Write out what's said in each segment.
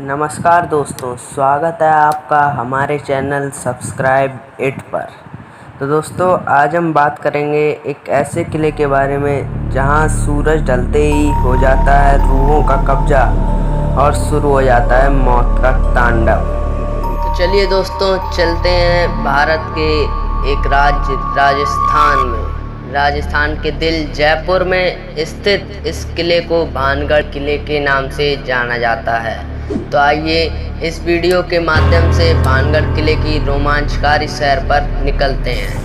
नमस्कार दोस्तों, स्वागत है आपका हमारे चैनल सब्सक्राइब इट पर। तो दोस्तों, आज हम बात करेंगे एक ऐसे किले के बारे में जहां सूरज ढलते ही हो जाता है रूहों का कब्जा और शुरू हो जाता है मौत का तांडव। तो चलिए दोस्तों, चलते हैं भारत के एक राज्य राजस्थान में। राजस्थान के दिल जयपुर में स्थित इस किले को भानगढ़ किले के नाम से जाना जाता है। तो आइए इस वीडियो के माध्यम से भानगढ़ किले की रोमांचकारी सैर पर निकलते हैं।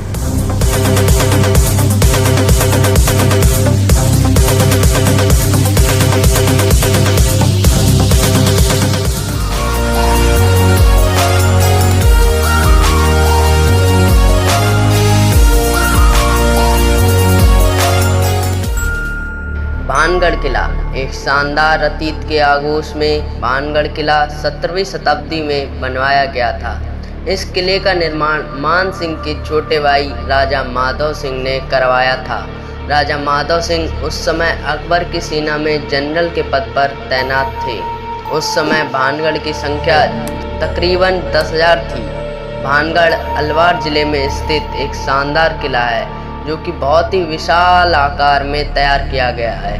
भानगढ़ किला एक शानदार अतीत के आगोश में भानगढ़ किला 17वीं शताब्दी में बनवाया गया था। इस किले का निर्माण मान सिंह के छोटे भाई राजा माधव सिंह ने करवाया था। राजा माधव सिंह उस समय अकबर की सेना में जनरल के पद पर तैनात थे। उस समय भानगढ़ की संख्या तकरीबन 10,000 थी। भानगढ़ अलवार जिले में स्थित एक शानदार किला है जो कि बहुत ही विशाल आकार में तैयार किया गया है।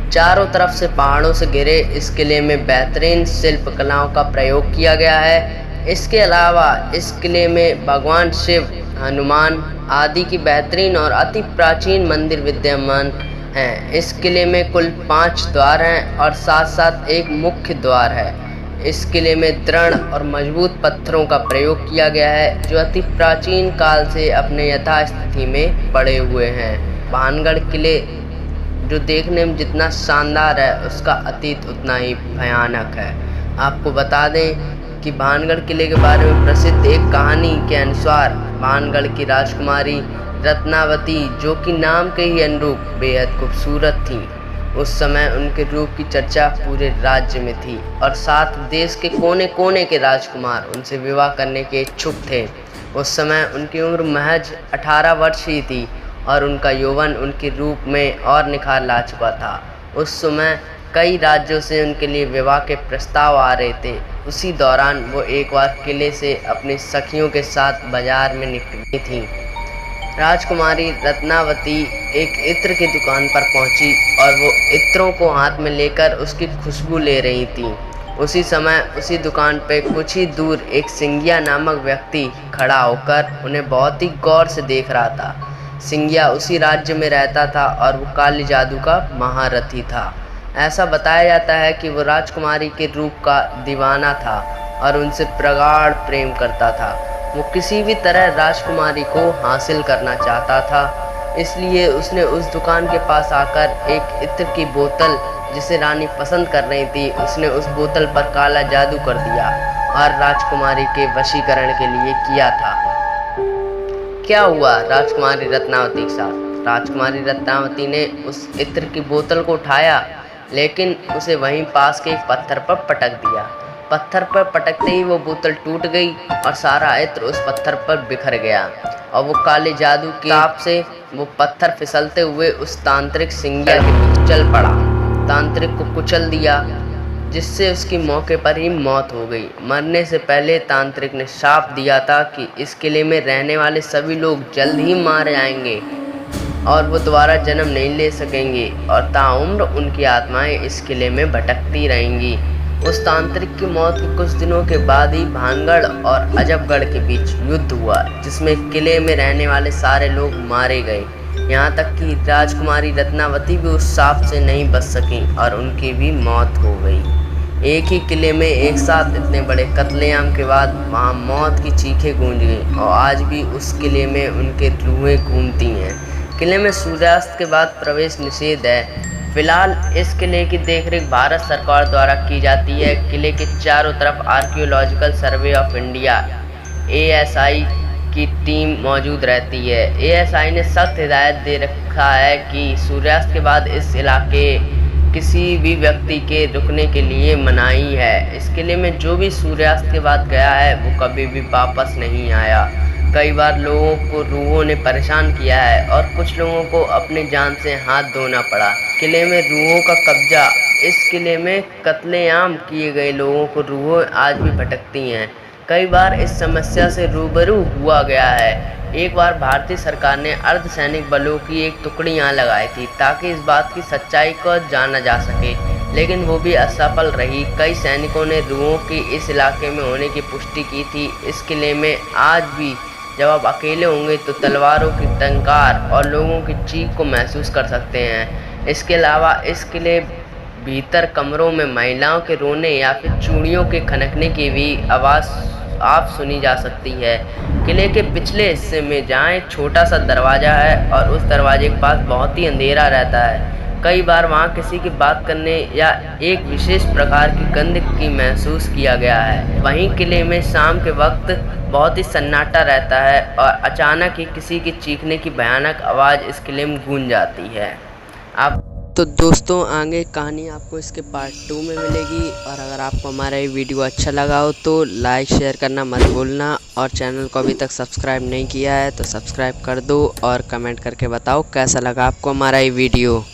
चारों तरफ से पहाड़ों से घिरे इस किले में बेहतरीन शिल्प कलाओं का प्रयोग किया गया है। इसके अलावा इस किले में भगवान शिव, हनुमान आदि की बेहतरीन और अति प्राचीन मंदिर विद्यमान हैं। इस किले में कुल 5 द्वार हैं और साथ साथ एक मुख्य द्वार है। इस किले में दृढ़ और मजबूत पत्थरों का प्रयोग किया गया है जो अति प्राचीन काल से अपने यथास्थिति में पड़े हुए हैं। भानगढ़ किले जो देखने में जितना शानदार है उसका अतीत उतना ही भयानक है। आपको बता दें कि भानगढ़ किले के बारे में प्रसिद्ध एक कहानी के अनुसार भानगढ़ की राजकुमारी रत्नावती, जो कि नाम के ही अनुरूप बेहद खूबसूरत थी, उस समय उनके रूप की चर्चा पूरे राज्य में थी और साथ देश के कोने कोने के राजकुमार उनसे विवाह करने के इच्छुक थे। उस समय उनकी उम्र महज 18 वर्ष ही थी और उनका यौवन उनके रूप में और निखार ला चुका था। उस समय कई राज्यों से उनके लिए विवाह के प्रस्ताव आ रहे थे। उसी दौरान वो एक बार किले से अपनी सखियों के साथ बाजार में निकली थी। राजकुमारी रत्नावती एक इत्र की दुकान पर पहुंची और वो इत्रों को हाथ में लेकर उसकी खुशबू ले रही थी। उसी समय उसी दुकान पे कुछ ही दूर एक सिंगिया नामक व्यक्ति खड़ा होकर उन्हें बहुत ही गौर से देख रहा था। सिंगिया उसी राज्य में रहता था और वो काली जादू का महारथी था। ऐसा बताया जाता है कि वो राजकुमारी के रूप का दीवाना था और उनसे प्रगाढ़ प्रेम करता था। वो किसी भी तरह राजकुमारी को हासिल करना चाहता था, इसलिए उसने उस दुकान के पास आकर एक इत्र की बोतल, जिसे रानी पसंद कर रही थी, उसने उस बोतल पर काला जादू कर दिया और राजकुमारी के वशीकरण के लिए किया था। क्या हुआ राजकुमारी रत्नावती के साथ? राजकुमारी रत्नावती ने उस इत्र की बोतल को उठाया, लेकिन उसे वहीं पास के एक पत्थर पर पटक दिया। पत्थर पर पटकते ही वो बोतल टूट गई और सारा इत्र उस पत्थर पर बिखर गया और वो काले जादू के ताप से वो पत्थर फिसलते हुए उस तांत्रिक सिंगिया के पीछे चल पड़ा। तांत्रिक को कुचल दिया, जिससे उसकी मौके पर ही मौत हो गई। मरने से पहले तांत्रिक ने शाप दिया था कि इस किले में रहने वाले सभी लोग जल्द ही मारे जाएंगे और वो दोबारा जन्म नहीं ले सकेंगे और ताउम्र उनकी आत्माएं इस किले में भटकती रहेंगी। उस तांत्रिक की मौत के कुछ दिनों के बाद ही भानगढ़ और अजबगढ़ के बीच युद्ध हुआ, जिसमें किले में रहने वाले सारे लोग मारे गए। यहाँ तक कि राजकुमारी रत्नावती भी उस शाप से नहीं बच सकी और उनकी भी मौत हो गई। एक ही किले में एक साथ इतने बड़े कत्लेआम के बाद वहाँ मौत की चीखें गूंज गईं और आज भी उस किले में उनके रूहें घूमती हैं। किले में सूर्यास्त के बाद प्रवेश निषेध है। फिलहाल इस किले की देखरेख भारत सरकार द्वारा की जाती है। किले के चारों तरफ archaeological survey of India ASI की टीम मौजूद रहती है। ASI ने सख्त हिदायत दे रखा है कि सूर्यास्त के बाद इस इलाके किसी भी व्यक्ति के रुकने के लिए मनाही है। इस किले में जो भी सूर्यास्त के बाद गया है वो कभी भी वापस नहीं आया। कई बार लोगों को रूहों ने परेशान किया है और कुछ लोगों को अपनी जान से हाथ धोना पड़ा। किले में रूहों का कब्जा। इस किले में कत्लेआम किए गए लोगों को रूहें आज भी भटकती हैं। कई बार इस समस्या से रूबरू हुआ गया है। एक बार भारतीय सरकार ने अर्धसैनिक बलों की एक टुकड़ी यहाँ लगाई थी ताकि इस बात की सच्चाई को जाना जा सके, लेकिन वो भी असफल रही। कई सैनिकों ने रूहों की इस इलाके में होने की पुष्टि की थी। इस किले में आज भी जब आप अकेले होंगे तो तलवारों की टंकार और लोगों की चीख को महसूस कर सकते हैं। इसके अलावा इस किले भीतर कमरों में महिलाओं के रोने या फिर चूड़ियों के खनकने की भी आवाज़ आप सुनी जा सकती है। किले के पिछले हिस्से में जहाँ एक छोटा सा दरवाज़ा है और उस दरवाजे के पास बहुत ही अंधेरा रहता है। कई बार वहाँ किसी की बात करने या एक विशेष प्रकार की गंध की महसूस किया गया है। वहीं किले में शाम के वक्त बहुत ही सन्नाटा रहता है और अचानक ही किसी की चीखने की भयानक आवाज़ इस किले में गूंज जाती है। आप तो दोस्तों आगे कहानी आपको इसके पार्ट 2 में मिलेगी। और अगर आपको हमारा ये वीडियो अच्छा लगा हो तो लाइक शेयर करना मत भूलना, और चैनल को अभी तक सब्सक्राइब नहीं किया है तो सब्सक्राइब कर दो और कमेंट करके बताओ कैसा लगा आपको हमारा ये वीडियो।